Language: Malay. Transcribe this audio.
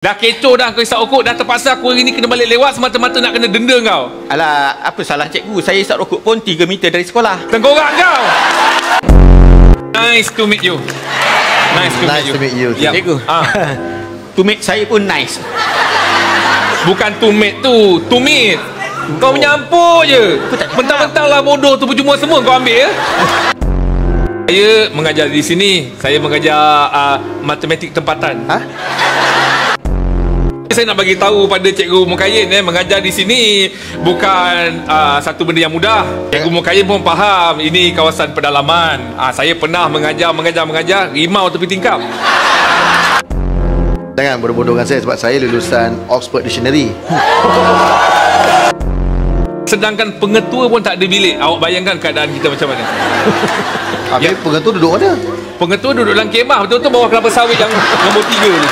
Dah kecoh dah kau isap rokok. Dah terpaksa aku hari ni kena balik lewat semata-mata nak kena denda kau. Alah, apa salah cikgu? Saya isap rokok pun 3 meter dari sekolah. Tengkorak kau. Nice to meet you. Nice to meet you. Yep. Cikgu. To meet saya pun nice. Bukan to meet tu, to meet. Kau menyampur je. Mentang-mentang lah bodoh tu percuma semua kau ambil ya. Saya mengajar di sini. Saya mengajar matematik tempatan. Saya nak bagi tahu pada Cikgu Mukayin mengajar di sini bukan satu benda yang mudah. Cikgu Mukayin pun faham ini kawasan pedalaman. Saya pernah mengajar rimau tepi tingkap. Jangan bodoh-bodoh dengan saya sebab saya lulusan Oxford Dictionary. Sedangkan pengetua pun tak ada bilik. Awak bayangkan keadaan kita macam mana? Habis pengetua duduk mana? Pengetua duduk dalam kemah betul-betul bawah kelapa sawit yang nombor 3 ni.